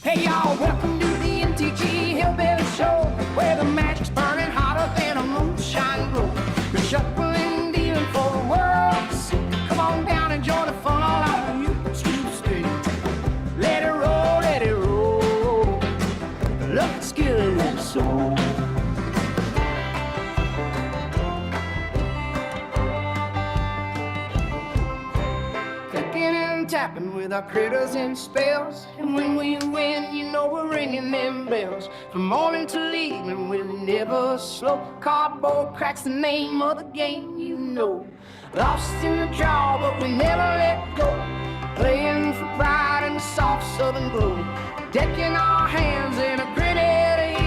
Hey y'all, welcome to the MTG Hillbilly Show, where the magic's burning hotter than a moonshine glow. We're shuffling, dealing for the world to see. Come on down and join the fun, all out of you to stay. Let it roll, let it roll. Love the skill in that soul. Tapping with our critters and spells, and when we win, you know we're ringing them bells. From morning till evening, we're never slow. Cardboard cracks the name of the game, you know. Lost in the draw, but we never let go. Playing for pride in the soft southern glow. Decking our hands in a grinning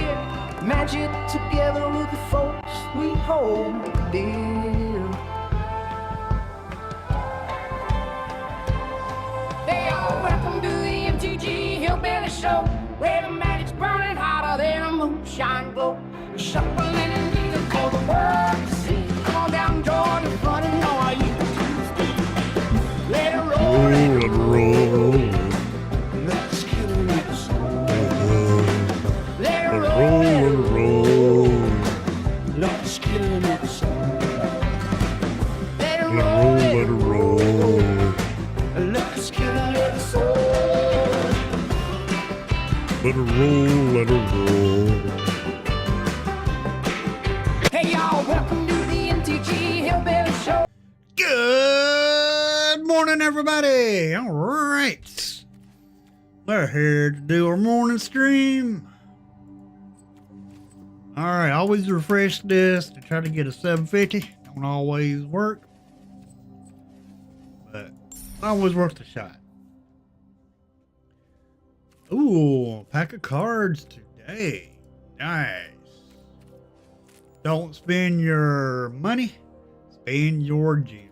ear. Magic together with the folks we hold dear. Welcome to the MTG Hillbilly Show, where the magic's burning hotter than a moonshine glow. We're shuffling and dealing for the world to see. Come on down, join the fun and know how you do. Let it roll, let it roll. Let's kill it with the soul. Let it roll, let it roll. Let's kill it with the soul. Let it roll, let it roll. Let's kill it with the soul. Let it roll, let it roll. Hey y'all, welcome to the MTG Hillbilly Show. Good morning, everybody. All right. We're here to do our morning stream. All right, always refresh this to try to get a 750. Don't always work, but always worth a shot. Ooh, pack of cards today. Nice. Don't spend your money, spend your gems.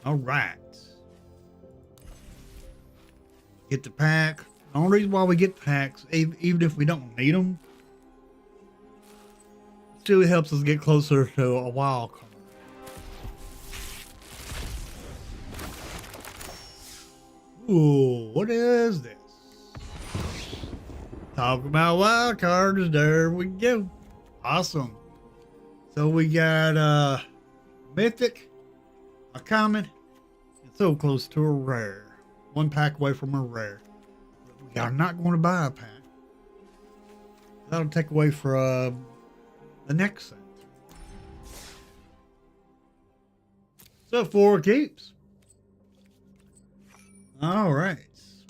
All right. Get the pack. The only reason why we get packs, even if we don't need them, still helps us get closer to a wild card. Ooh, what is this? Talk about wild cards. There we go. Awesome. So we got mythic, a common, and so close to a rare. One pack away from a rare. We are not going to buy a pack. That'll take away from the next set. So 4 keeps. All right.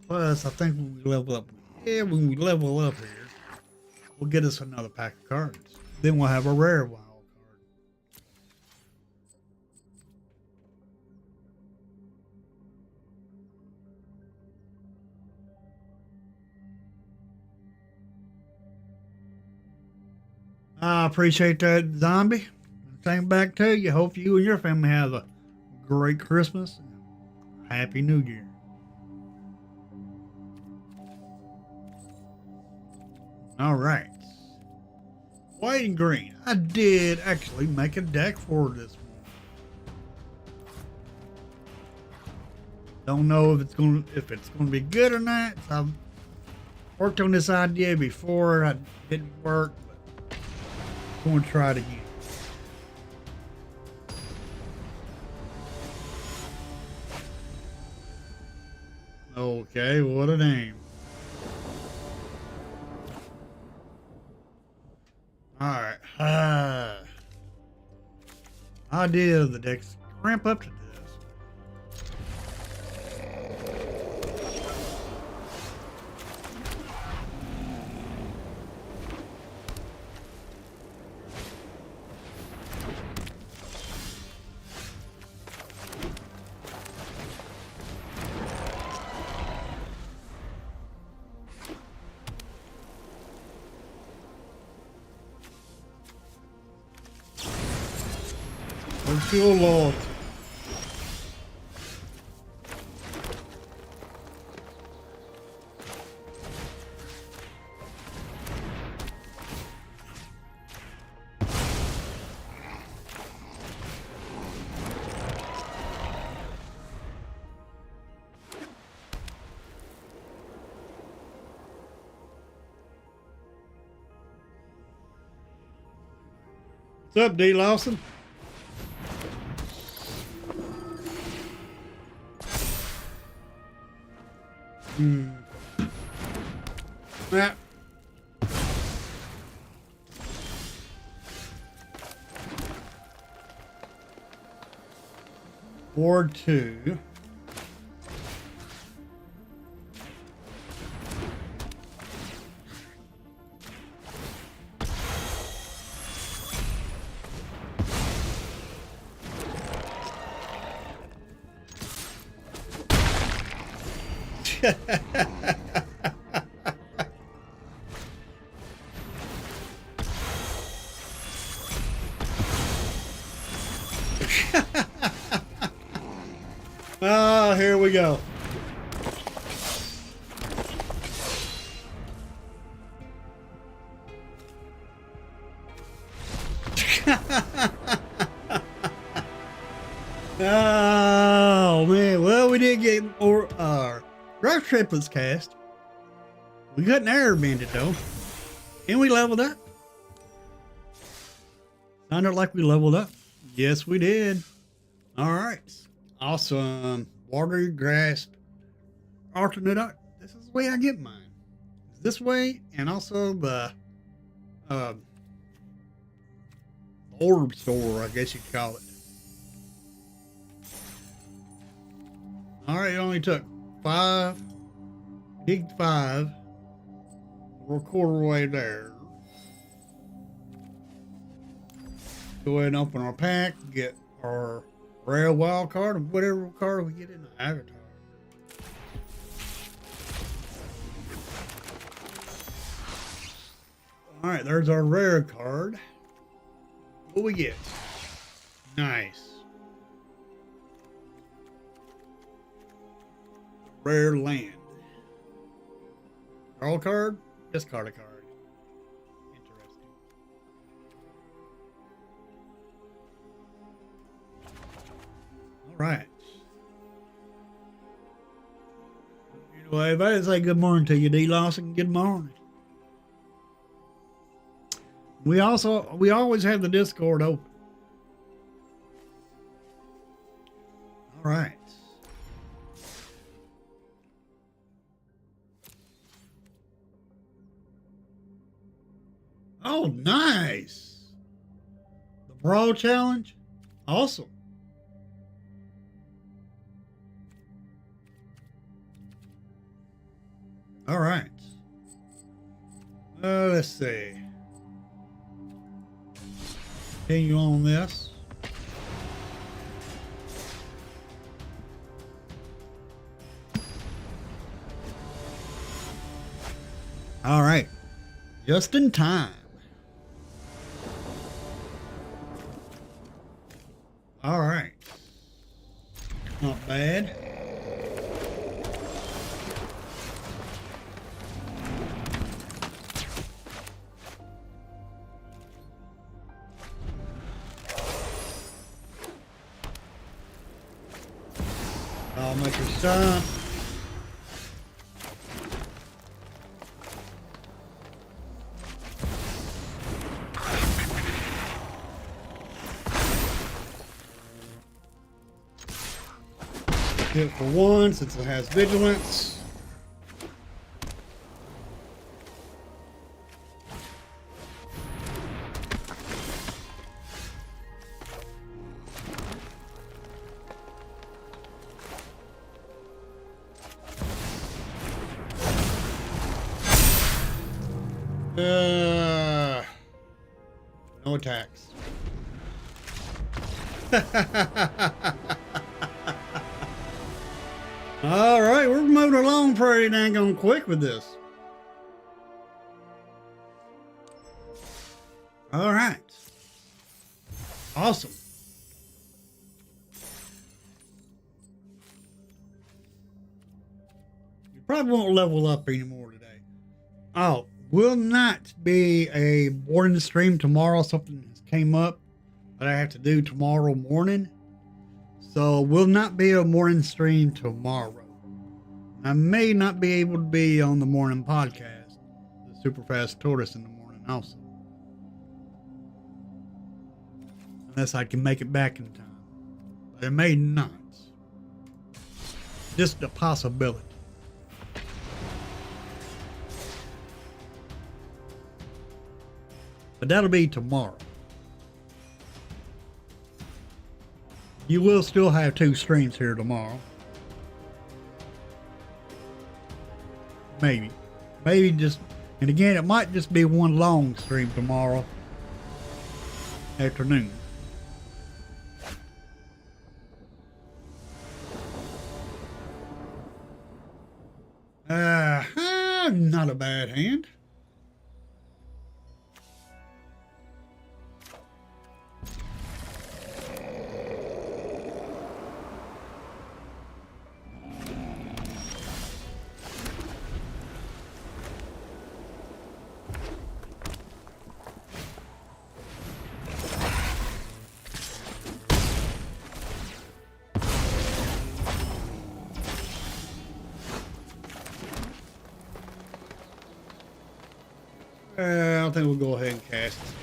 Plus, I think when we level up, when we level up here, we'll get us another pack of cards. Then we'll have a rare wild card. I appreciate that, Zombie. Same back to you. Hope you and your family have a great Christmas and Happy New Year. All right. White and green. I did actually make a deck for this one. Don't know if it's going to be good or not. I've worked on this idea before. It didn't work, but I'm going to try it again. Okay, what a name. Alright. Idea of the deck's ramp up to this. Thank you, Lord. What's up, D. Lawson? Yeah. Ward 2. Oh, here we go. Oh man, well we did get our Growth Triplets cast. We got an error bandit though, and we leveled up. Sounded like we leveled up. Yes, we did. All right, awesome. Water Grasp, alternate art. This is the way I get mine. It's this way, and also the orb store, I guess you'd call it. All right, it only took 5. Dig 5. We're a quarter way there. Go ahead and open our pack, get our rare wild card, and whatever card we get in the avatar. All right, there's our rare card. What we get? Nice. Rare land. Draw card, discard a card. Interesting. All right. Anyway, if I didn't say good morning to you, D. Lawson, good morning. We always have the Discord open. All right. Oh, nice. The Brawl Challenge. Awesome. All right. Let's see. Continue on this. All right. Just in time. All right. Not bad. I'll make her stop. Hit for 1 since it has vigilance. No attacks. All right, we're moving along pretty dang on quick with this. All right. Awesome. You probably won't level up anymore today. Oh, will not be a morning stream tomorrow. Something came up that I have to do tomorrow morning. So will not be a morning stream tomorrow. I may not be able to be on the morning podcast, the Super Fast Tortoise in the morning also. unless I can make it back in time. But it may not. Just a possibility. But that'll be tomorrow. You will still have 2 streams here tomorrow. Maybe. Maybe just, and again, it might just be one long stream tomorrow afternoon. Not a bad hand. I think we'll go ahead and cast it.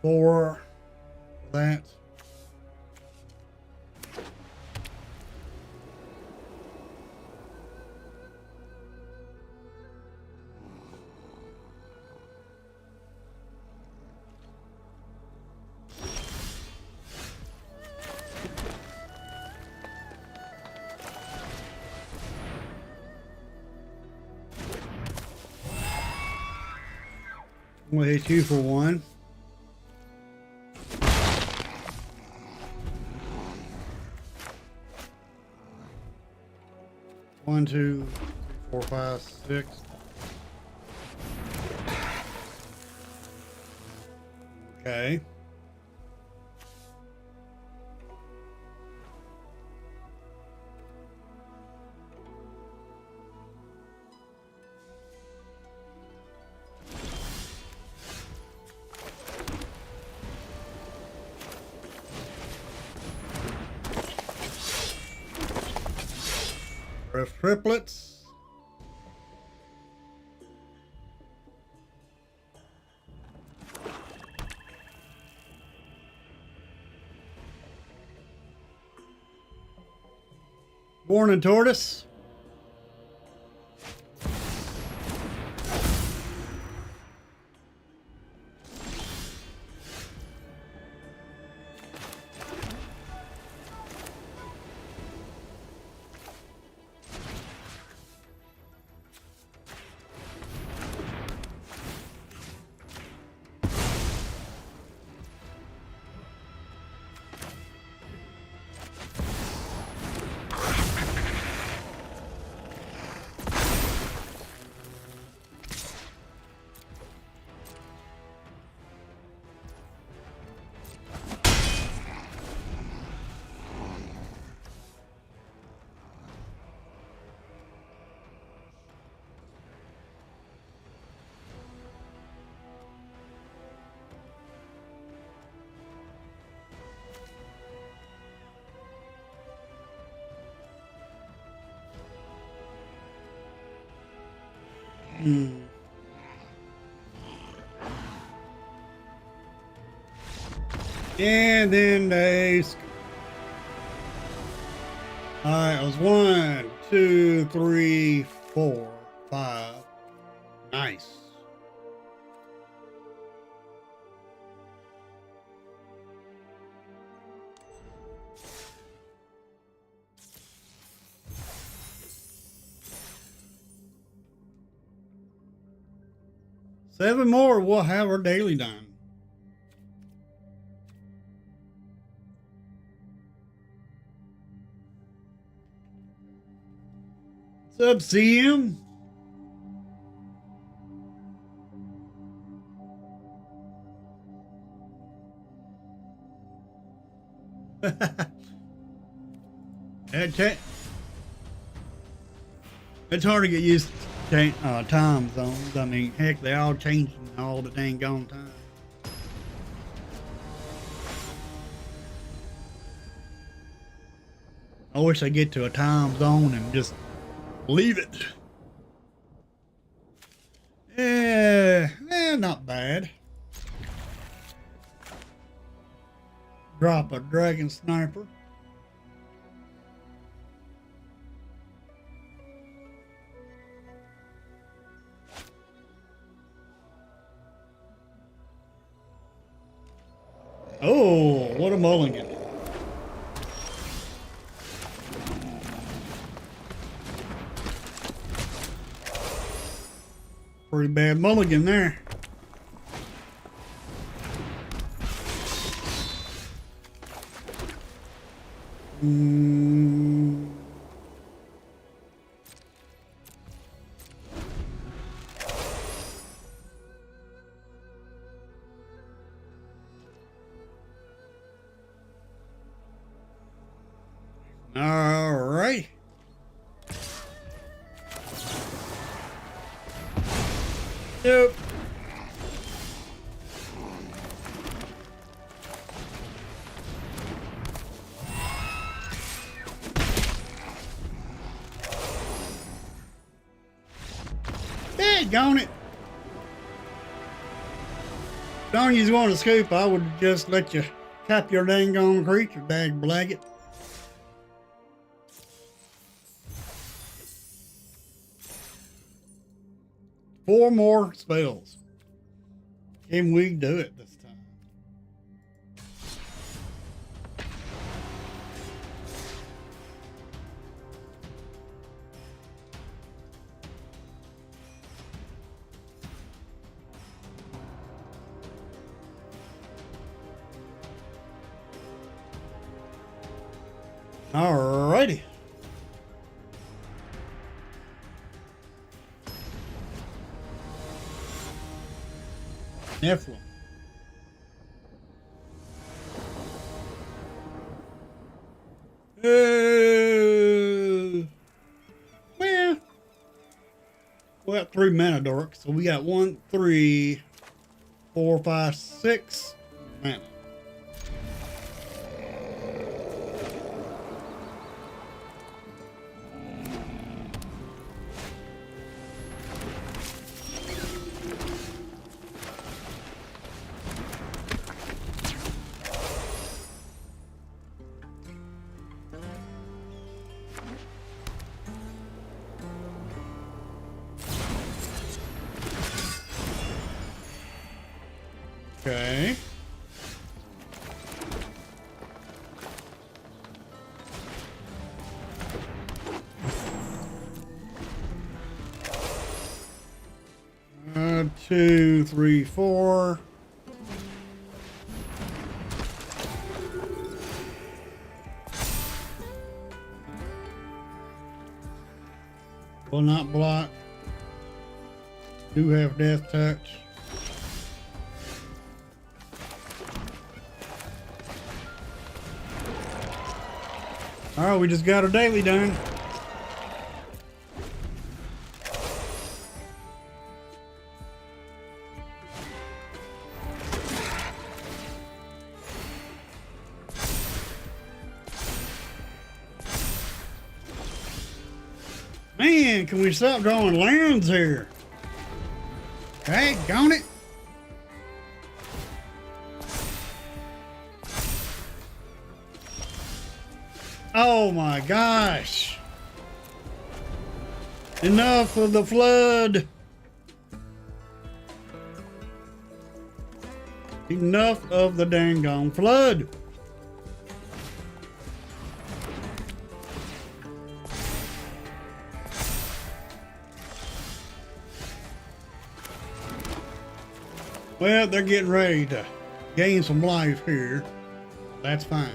4 for that. I'm gonna hit you for 1. One, 2, 3, 4, 5, 6. Okay. Triplets. Morning, tortoise. And then they. Alright, it was 1, 2, 3, 4, 5. Nice. Seven more, we'll have our daily done. What's up, CM? It's hard to get used to time zones. I mean, heck, they all changing all the dang gone time. I wish I get to a time zone and just leave it. Yeah, not bad. drop a dragon sniper. Oh, what a mulligan. Pretty bad mulligan there. All right. Yep. Daggone it. Don't you want to scoop, I would just let you cap your dang on creature, dag blaggit. Four more spells. Can we do it this time? Alrighty. Nephilim. Well, we got 3 mana dorks, so we got 1, 3, 4, 5, 6 mana. Okay. Two, three, four. Will not block. Do have death touch. All right, we just got our daily done. Man, can we stop drawing lands here? Daggone it. Oh my gosh. Enough of the flood. Enough of the dang gone flood. Well, they're getting ready to gain some life here. That's fine.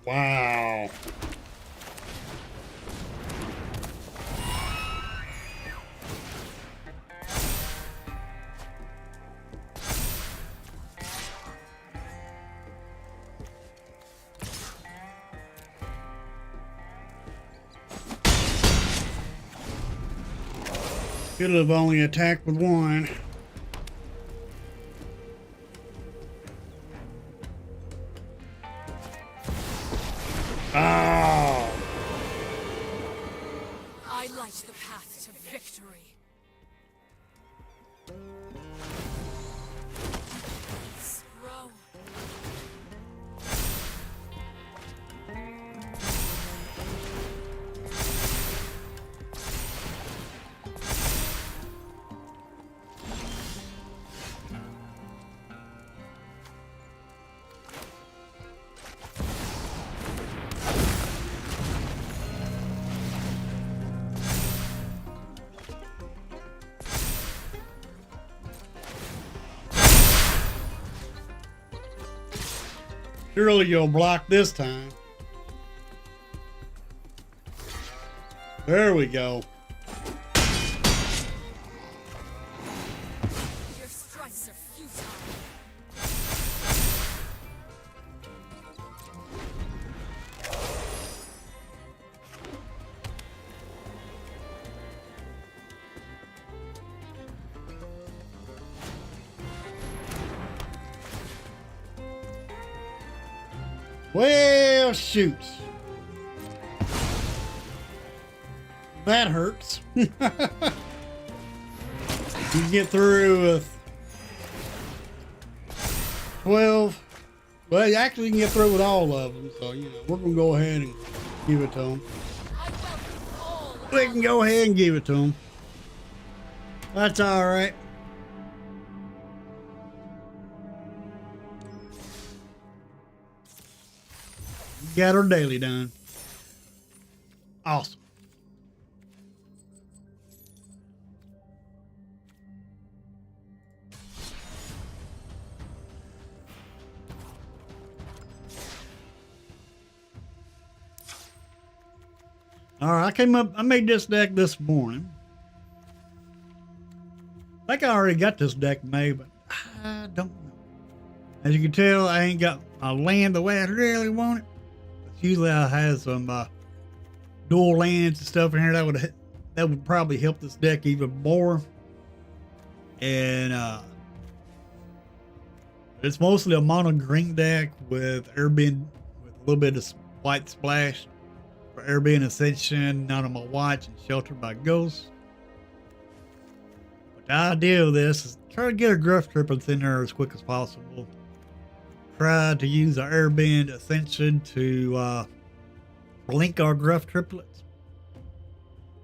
Wow. Could have only attacked with one. Oh! I light the path to victory. Throw. Surely you'll block this time. There we go. Your strikes are futile. Well, shoot. That hurts. You get through with 12. Well, you actually can get through with all of them. So, you know, we're going to go ahead and give it to them. I welcome all. We can go ahead and give it to them. That's all right. Got our daily done. Awesome. All right, I made this deck this morning. I think I already got this deck made, but I don't know. As you can tell, I ain't got my land the way I really want it. Usually I have some dual lands and stuff in here that would probably help this deck even more. And it's mostly a mono green deck with Airbend with a little bit of white splash for Airbend Ascension, Not on My Watch, and Sheltered by Ghosts. But the idea of this is try to get our Gruff Triplets in there as quick as possible. Try to use our Airbend Ascension to blink our Gruff Triplets.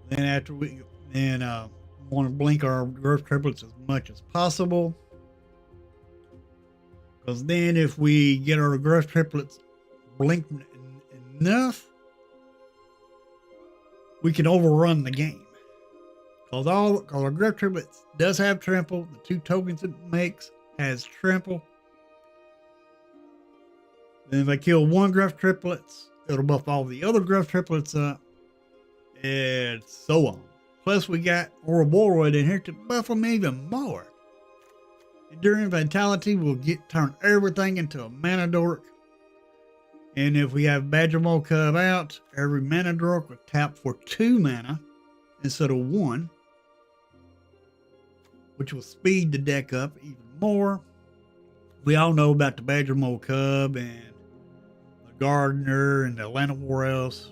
Then after we want to blink our Gruff Triplets as much as possible. Because then if we get our Gruff Triplets blinked enough, we can overrun the game. Because our Gruff Triplets does have trample. The 2 tokens it makes has trample. Then if I kill one Gruff Triplets, it'll buff all the other Gruff Triplets up, and so on. Plus, we got Ouroboros in here to buff them even more. Enduring Vitality will turn everything into a Mana Dork. And if we have Badgermaw Cub out, every Mana Dork will tap for 2 mana instead of 1, which will speed the deck up even more. We all know about the Badgermaw Cub and Gardener and the Llanowar Elves.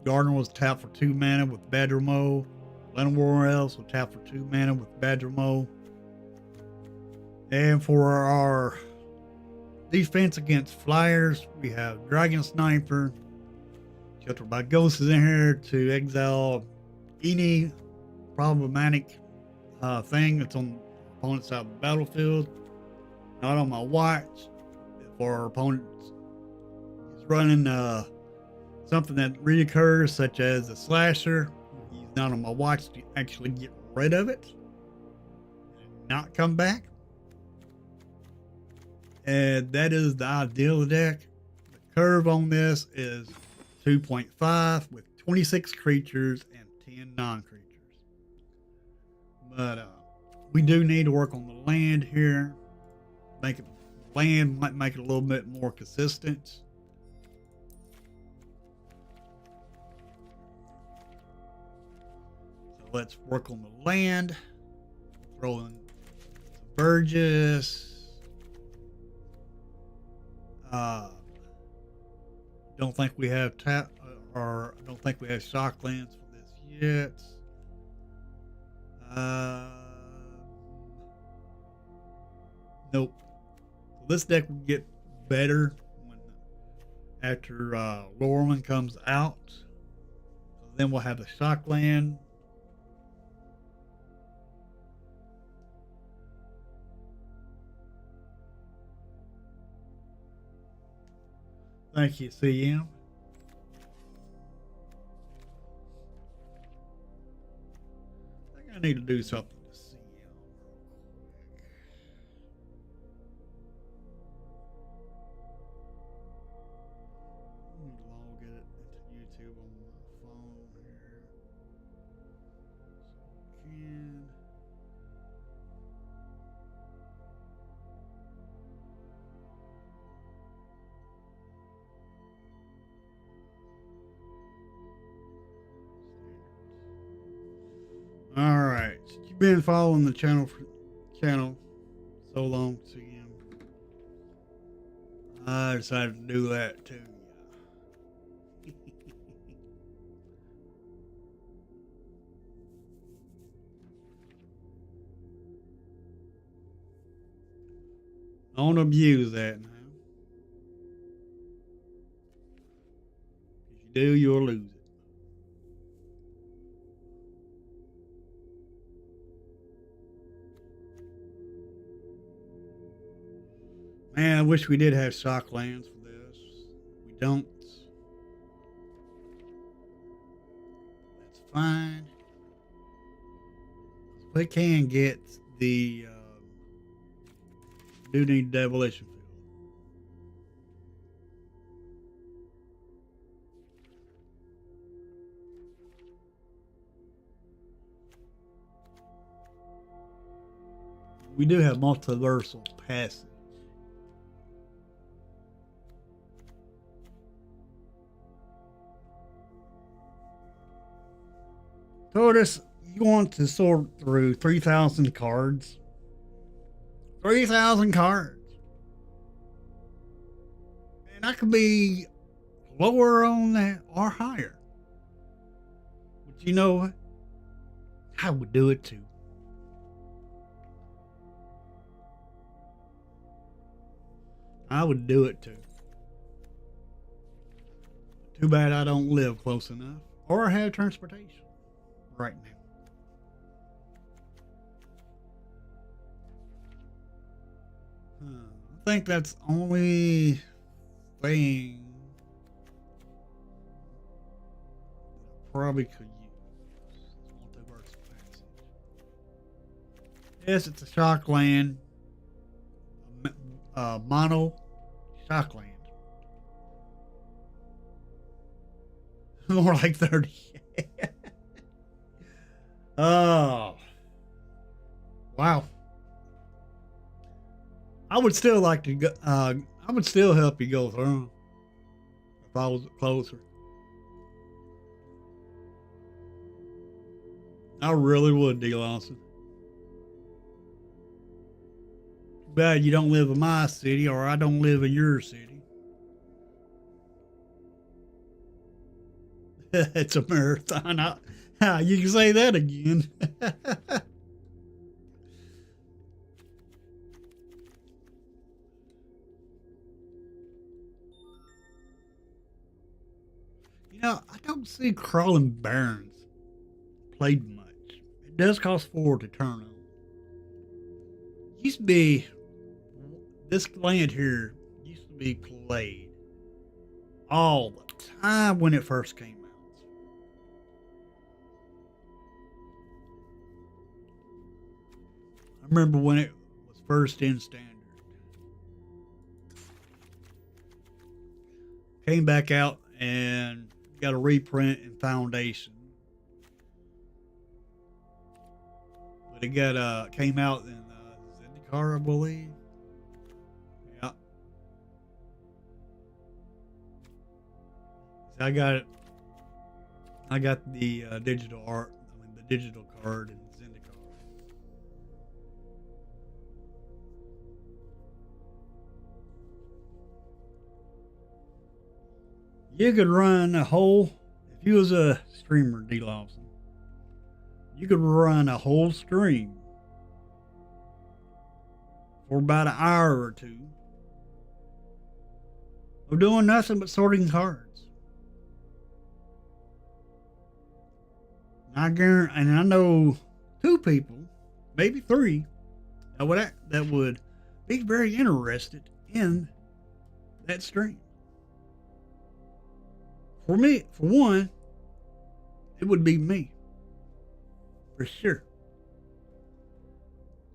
Gardener was tapped for 2 mana with Badgermaw. Llanowar Elves will tap for 2 mana with Badgermaw. And for our defense against flyers, we have Dragon Sniper. Sheltered by Ghosts is in here to exile any problematic thing that's on the opponent's side of the battlefield. Not on my watch. If our opponent is running something that reoccurs, such as a slasher, he's not on my watch to actually get rid of it and not come back. And that is the ideal deck. The curve on this is 2.5 with 26 creatures and 10 non-creatures. But we do need to work on the land here. Land might make it a little bit more consistent. So let's work on the land. Throw in some Burgess. Don't think we have or I don't think we have shock lands for this yet. Nope. So this deck will get better after Lorwyn comes out. So then we'll have the shock land. Thank you, CM. I think I need to do something to CM real quick. Let me log it into YouTube on my phone here. So again. All right, you've been following the channel so long, CM. I decided to do that too. Don't abuse that now. If you do, you'll lose it. Man, I wish we did have shock lands for this. We don't. That's fine. We can get the do need Demolition Field. We do have multiversal passage. Tortoise, you want to sort through 3,000 cards? 3,000 cards. And I could be lower on that or higher. But you know what? I would do it too. I would do it too. Too bad I don't live close enough or have transportation right now. I think that's the only thing I probably could use. Multiversal passage. Yes, it's a shock land. Mono shock land. More like 30. Oh. Wow. I would still like to go, I would still help you go through if I was closer. I really would, D. Lawson. Too bad you don't live in my city or I don't live in your city. It's a marathon. You can say that again. You know, I don't see Crawling Barrens played much. It does cost 4 to turn on. Used to be, this land here used to be played all the time when it first came out. I remember when it was first in standard. Came back out and got a reprint in Foundation. But it got came out in Zendikar, I believe. Yeah. So I got the digital art. I mean digital card and Zendikar. You could run a whole, if you was a streamer, D. Lawson, you could run a whole stream for about an hour or two of doing nothing but sorting cards. And I know 2 people, maybe 3, that would be very interested in that stream. For me, for one, it would be me. For sure.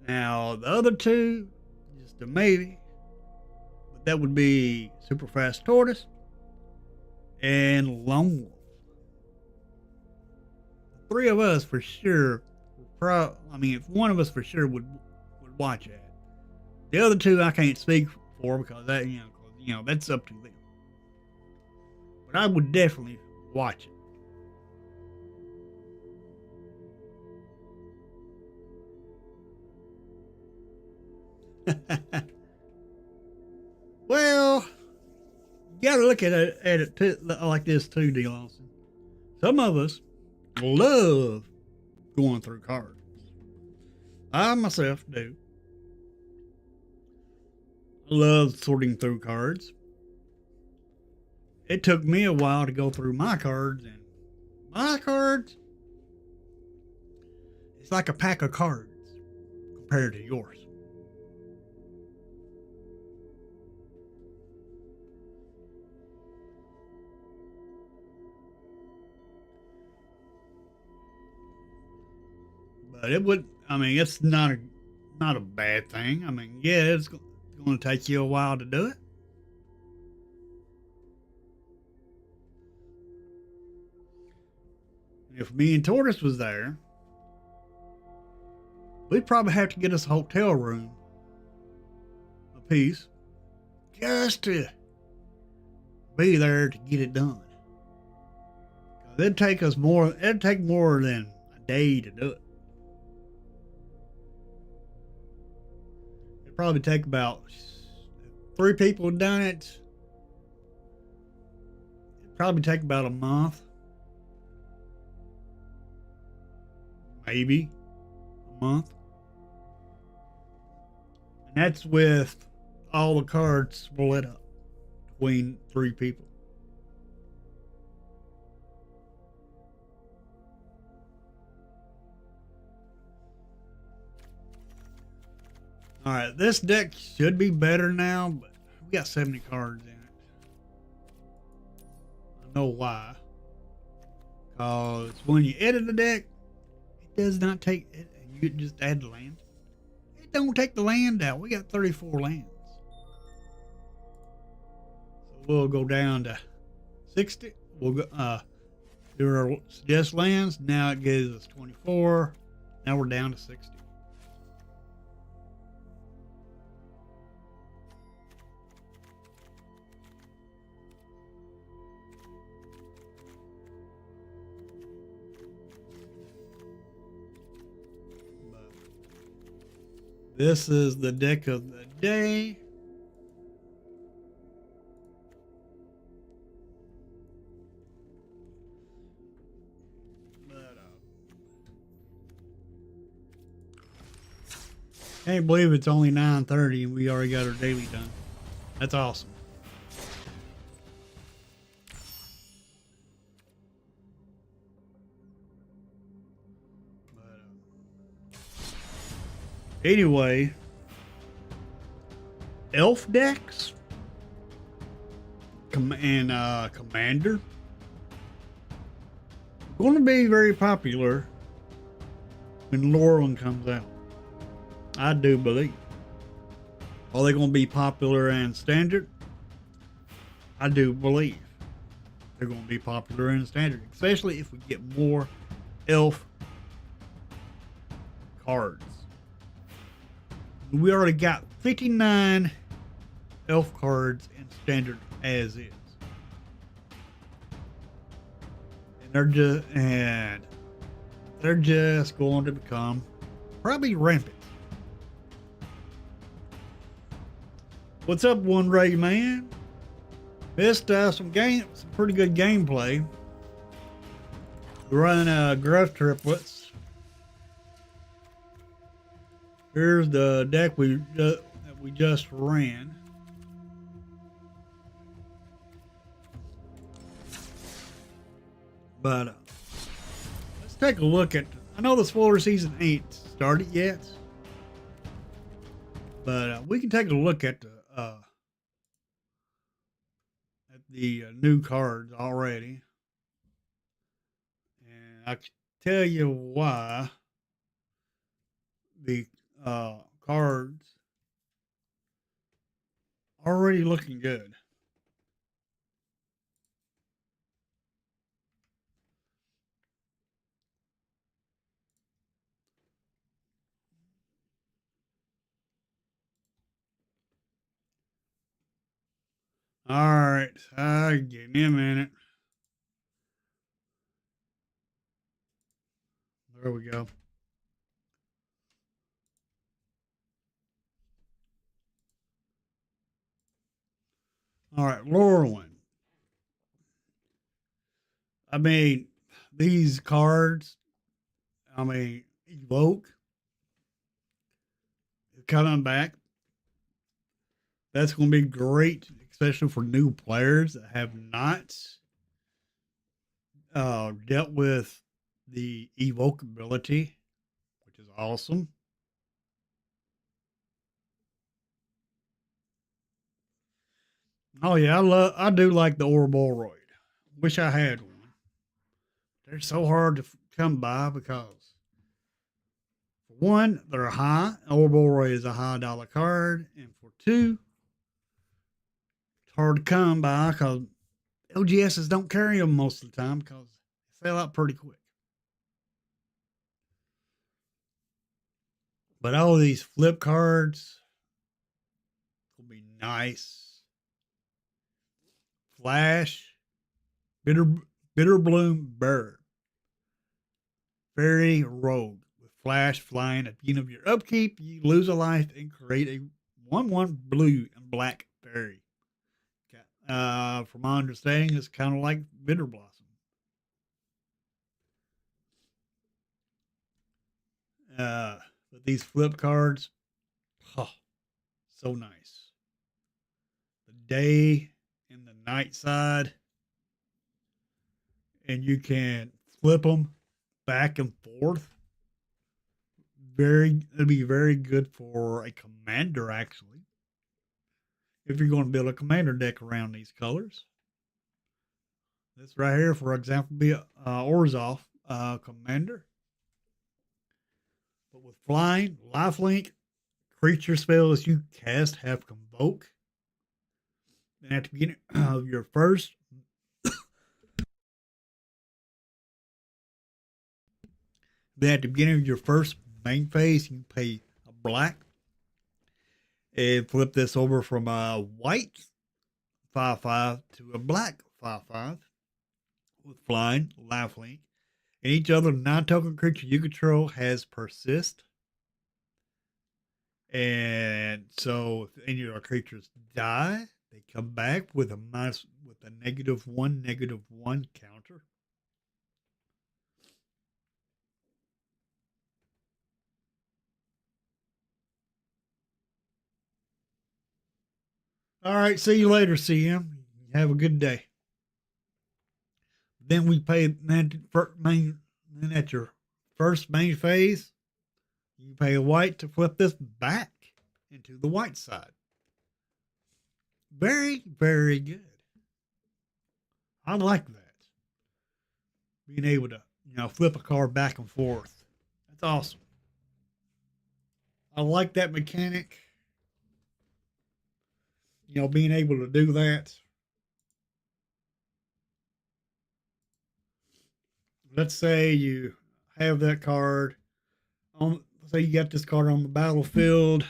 Now, the other 2, just a maybe. But that would be Super Fast Tortoise and Lone Wolf. The 3 of us for sure, if one of us for sure would watch that. The other 2 I can't speak for because that, that's up to them. But I would definitely watch it. Well, you gotta look at it too, like this too, D. Lawson. Some of us love going through cards. I myself do. I love sorting through cards. It took me a while to go through my cards, and my cards, it's like a pack of cards compared to yours. But it's not a bad thing. Yeah, it's going to take you a while to do it. If me and Tortoise was there, we'd probably have to get us a hotel room apiece just to be there to get it done. It'd take more than a day to do it. It'd probably take about 3 people done it. It'd probably take about a month. Maybe a month. And that's with all the cards split up between 3 people. All right, this deck should be better now, but we got 70 cards in it. I know why. Because when you edit the deck, it does not take it. You just add the land. It don't take the land out. We got 34 lands. So we'll go down to 60. We'll go do our suggest lands. Now it gives us 24. Now we're down to 60. This is the deck of the day. Can't believe it's only 9:30 and we already got our daily done. That's awesome. Anyway, elf decks and commander going to be very popular when Lorwyn comes out. I do believe. Are they going to be popular and standard? I do believe they're going to be popular and standard, especially if we get more elf cards. We already got 59 elf cards in standard as is. And they're just, and they're just going to become probably rampant. What's up, One Ray Man? Missed some pretty good gameplay. We run Gruff triplets. Here's the deck that we just ran. But let's take a look at. I know the spoiler season ain't started yet, but we can take a look at the new cards already, and I can tell you why the cards already looking good. All right, give me a minute. There we go. All right, Lorwyn. I mean, these cards, Evoke is coming back. That's going to be great, especially for new players that have not dealt with the Evoke ability, which is awesome. Oh yeah, I do like the Ouroboros. Wish I had one. They're so hard to come by because, for one, they're high. Ouroboros is a high dollar card, and for two, it's hard to come by because LGSs don't carry them most of the time because they sell out pretty quick. But all these flip cards will be nice. Flash, bitter bloom bird, fairy rogue with flash flying at the beginning of your upkeep. You lose a life and create a 1/1 blue and black fairy. From my understanding, it's kind of like bitter blossom. But these flip cards, so nice. The day and the night side, and you can flip them back and forth. It'll be very good for a commander, actually. If you're going to build a commander deck around these colors. This right here, for example, be Orzhov commander. But with flying, lifelink, creature spells you cast have convoke. Then at the beginning of your first main phase, you pay a black and flip this over from a white 5/5 to a black 5/5 with flying, lifelink. And each other non-token creature you control has persist. And so if any of our creatures die, they come back with a -1/-1 counter. All right, see you later, CM. Have a good day. Then we pay then at your first main phase, you pay a white to flip this back into the white side. Very, very good. I like that. Being able to, flip a card back and forth. That's awesome. I like that mechanic. Being able to do that. Let's say you have that card say you got this card on the battlefield.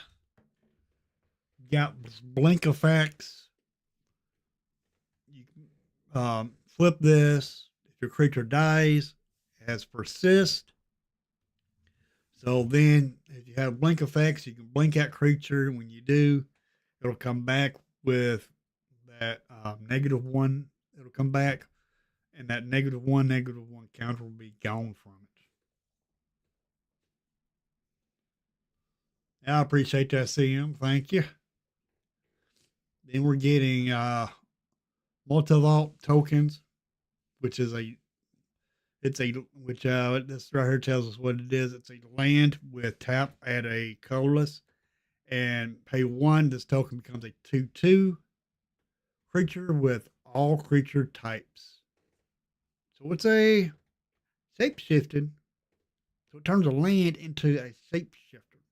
You got blink effects. You flip this. If your creature dies, it has persist. So then, if you have blink effects, you can blink that creature. When you do, it'll come back with that -1. It'll come back, and that -1 counter will be gone from it. I appreciate that, CM. Thank you. Then we're getting multi-vault tokens, which is which this right here tells us what it is. It's a land with tap at a colorless and pay 1. This token becomes a 2/2 creature with all creature types. So it's a shape shifted. So it turns a land into a shapeshifter.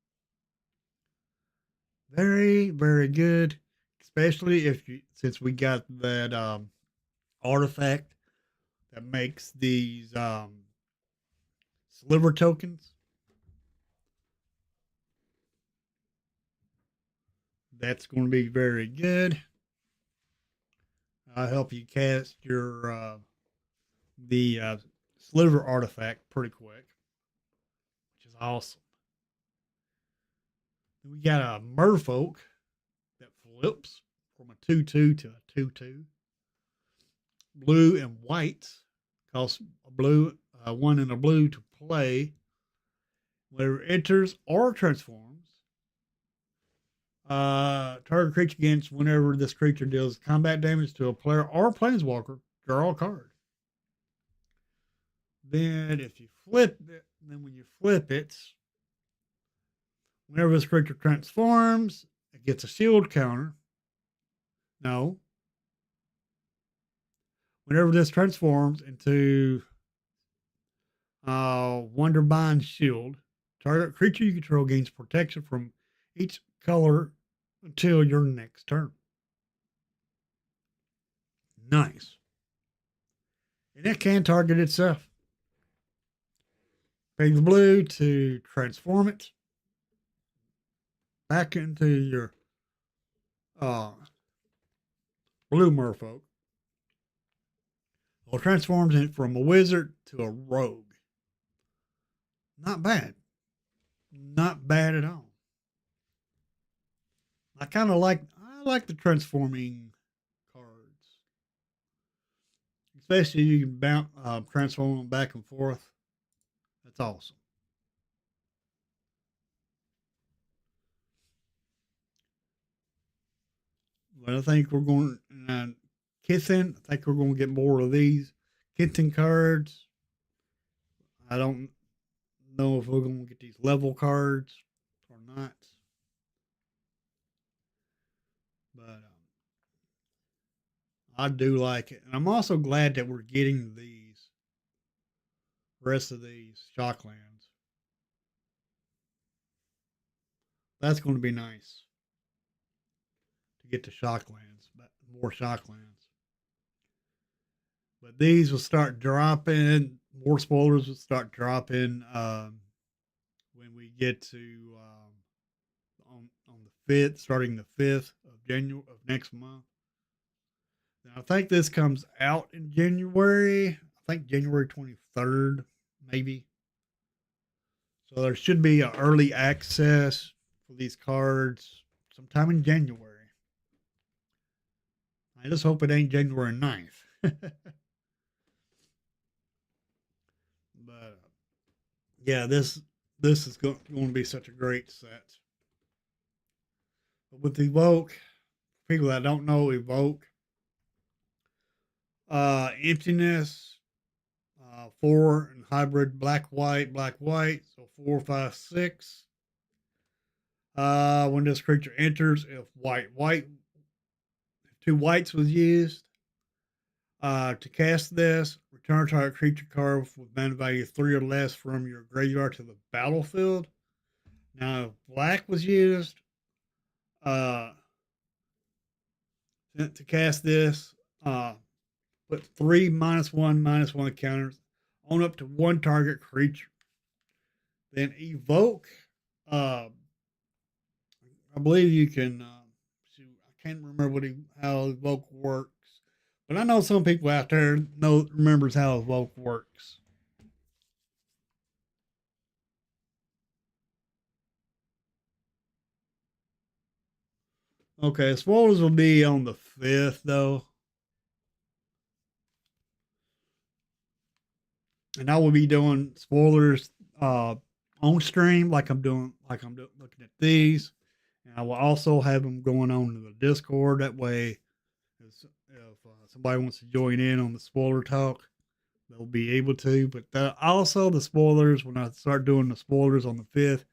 Very, very good. Especially since we got that artifact that makes these sliver tokens. That's going to be very good. I'll help you cast your the sliver artifact pretty quick, which is awesome. Then we got a merfolk that flips from a 2/2 to a 2/2. Blue and white costs a blue, 1 and a blue to play. Whenever it enters or transforms, target creature against whenever this creature deals combat damage to a player or a planeswalker, draw a card. Then if you flip it, when you flip it, whenever this creature transforms, it gets a shield counter. No. Whenever this transforms into Wonderbind Shield, target creature you control gains protection from each color until your next turn. Nice. And it can target itself. Pay the blue to transform it back into your blue merfolk. Well, transforms it from a wizard to a rogue. Not bad. Not bad at all. I like the transforming cards. Especially you can transform them back and forth. That's awesome. But I think we're going Kitten. I think we're going to get more of these Kitten cards. I don't know if we're going to get these level cards or not. But I do like it. And I'm also glad that we're getting these rest of these Shocklands. That's going to be nice to get the Shocklands, but more Shocklands. But these will start dropping. More spoilers will start dropping when we get to on the 5th, starting the 5th of January of next month. Now, I think this comes out in January. I think January 23rd, maybe. So there should be an early access for these cards sometime in January. I just hope it ain't January 9th. But yeah, this is going to be such a great set. But with Evoke, people that don't know Evoke, Emptiness, 4 and hybrid black white, so 4, 5, 6. When this creature enters, if white, if 2 whites was used, to cast this, return target creature card with mana value 3 or less from your graveyard to the battlefield. Now, if black was used to cast this, put 3 -1/-1 counters on up to 1 target creature. Then Evoke, I believe you can. I can't remember how Evoke works. But I know some people out there remembers how Evoke works. Okay, spoilers will be on the 5th though. And I will be doing spoilers on stream like I'm doing looking at these. And I will also have them going on to the Discord. That way if somebody wants to join in on the spoiler talk, they'll be able to. But also the spoilers, when I start doing the spoilers on the 5th,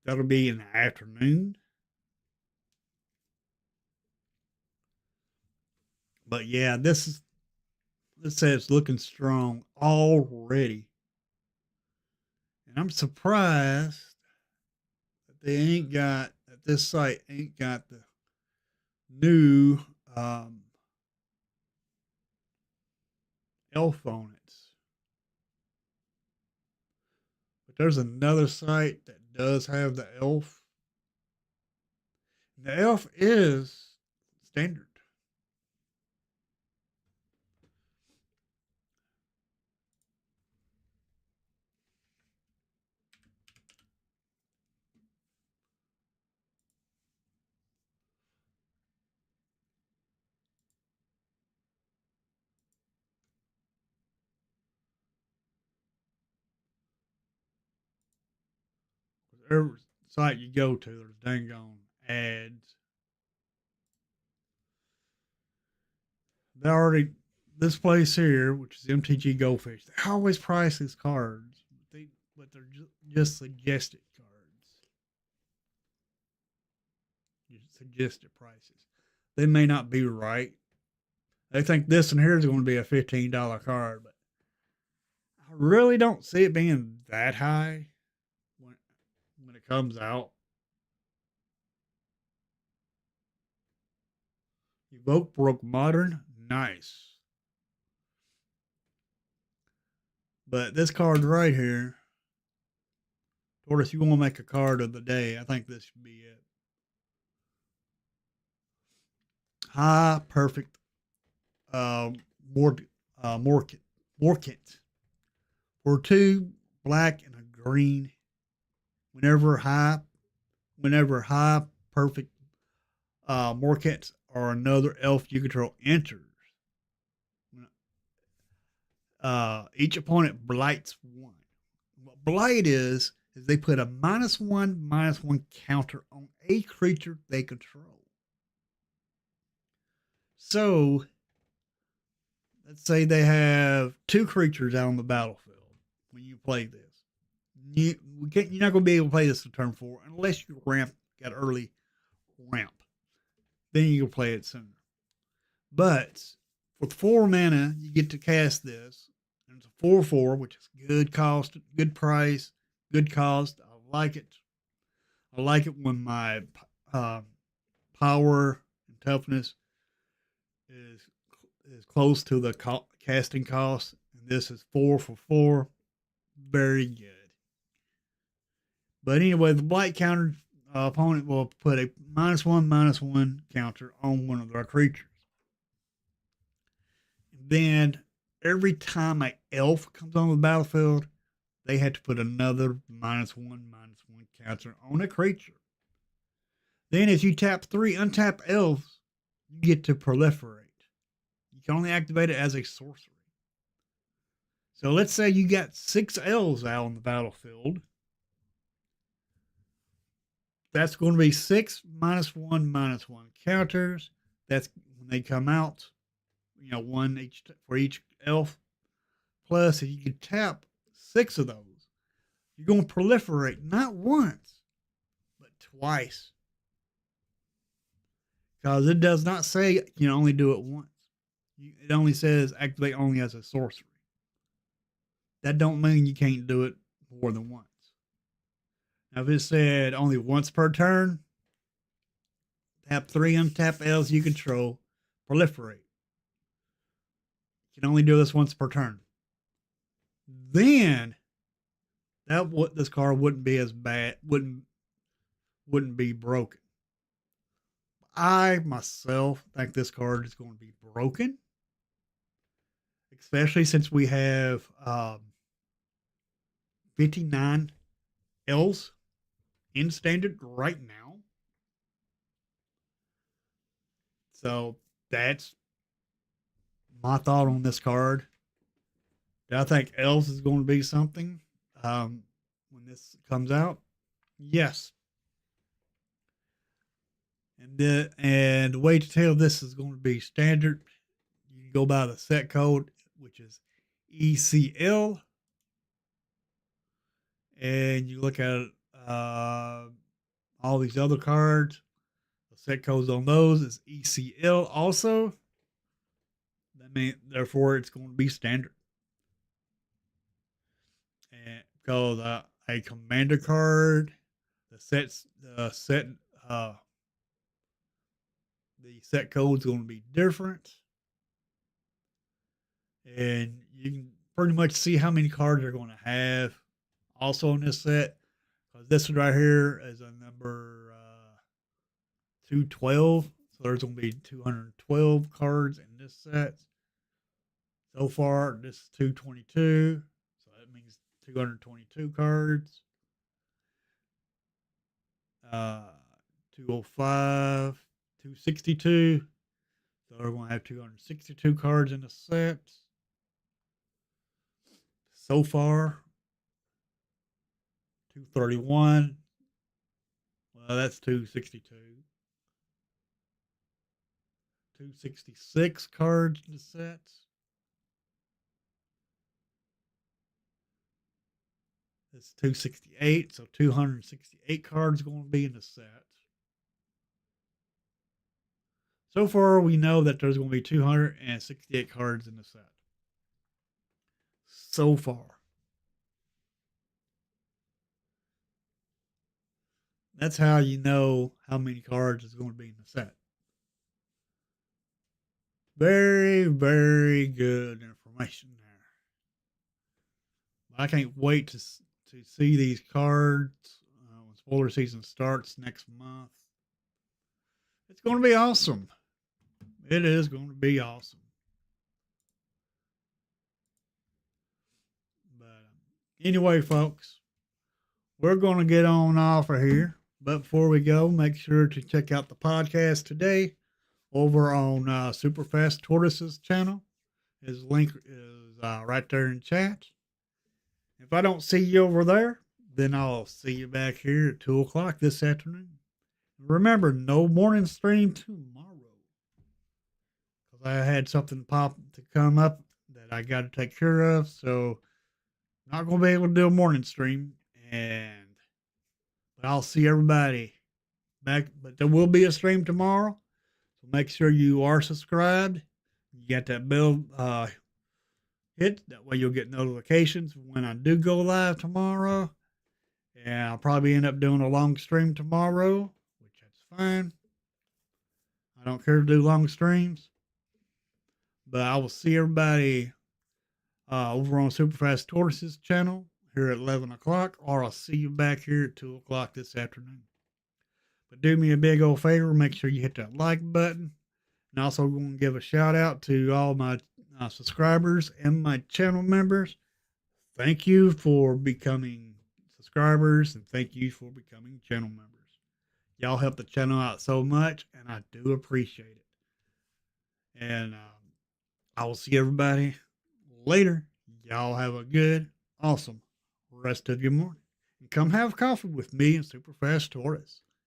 that'll be in the afternoon. But yeah, this says looking strong already. And I'm surprised that this site ain't got the new elf on it. But there's another site that does have the elf. The elf is standard. Every site you go to, there's dang on ads. They already, this place here, which is MTG Goldfish, they always price these cards, but they're just suggested cards. Suggested prices. They may not be right. They think this one here is going to be a $15 card, but I really don't see it being that high when it comes out. Evoke Broke Modern, nice. But this card right here, Tortoise, you want to make a card of the day, I think this should be it. High Perfect Morkent. For 2 black and a green. Whenever high perfect Morkent or another elf you control enters, each opponent blights 1. What blight is they put a -1/-1 counter on a creature they control. So let's say they have 2 creatures out on the battlefield when you play this. You're not going to be able to play this in turn 4 unless you got early ramp. Then you can play it sooner. But with 4 mana, you get to cast this. And it's a 4/4, which is good cost, good price, good cost. I like it. I like it when my power and toughness is close to the casting cost. And this is 4 for 4. Very good. But anyway, the blight counter opponent will put a -1/-1 counter on one of their creatures. Then every time an elf comes on the battlefield, they have to put another -1/-1 counter on a creature. Then if you tap 3 untapped elves, you get to proliferate. You can only activate it as a sorcery. So let's say you got 6 elves out on the battlefield. That's going to be 6 -1/-1 counters. That's when they come out. 1 each for each elf. Plus, if you can tap 6 of those, you're going to proliferate not once, but twice. Because it does not say you can only do it once. It only says activate only as a sorcery. That don't mean you can't do it more than once. Now, if it said only once per turn, tap 3 untapped elves you control, proliferate. You can only do this once per turn. Then this card wouldn't be as bad, wouldn't be broken. I myself think this card is going to be broken, especially since we have 59 elves in standard right now. So that's my thought on this card. Do I think Elves is going to be something when this comes out? Yes. And the way to tell this is going to be standard. You can go by the set code, which is ECL, and you look at all these other cards. The set codes on those is ECL also. That means, therefore, it's going to be standard. And because a commander card, the set code's going to be different, and you can pretty much see how many cards they're going to have also in this set. Because this one right here is a number 212, so there's going to be 212 cards in this set. So far, this is 222, so that means 222 cards. 205, 262. So we're going to have 262 cards in the set. So far, 231. Well, that's 262. 266 cards in the set. It's 268, so 268 cards going to be in the set. So far, we know that there's going to be 268 cards in the set. So far. That's how you know how many cards is going to be in the set. Very, very good information there. I can't wait to see these cards when spoiler season starts next month. It's going to be awesome. It is going to be awesome. But anyway, folks, we're going to get on off of here. But before we go, make sure to check out the podcast today over on Superfast Tortoise's channel. His link is right there in chat. If I don't see you over there, then I'll see you back here at 2 o'clock this afternoon. Remember, no morning stream tomorrow. Because I had something pop to come up that I got to take care of. So, not going to be able to do a morning stream. But I'll see everybody back. But there will be a stream tomorrow. So, make sure you are subscribed. You got that bell hit. That way you'll get notifications when I do go live tomorrow. And I'll probably end up doing a long stream tomorrow. Fine. I don't care to do long streams. But I will see everybody over on Superfast Tortoise's channel here at 11 o'clock. Or I'll see you back here at 2 o'clock this afternoon. But do me a big old favor. Make sure you hit that like button. And also going to give a shout out to all my subscribers and my channel members. Thank you for becoming subscribers. And thank you for becoming channel members. Y'all help the channel out so much, and I do appreciate it. And I will see everybody later. Y'all have a good, awesome rest of your morning. And come have coffee with me and Superfast Tortoise.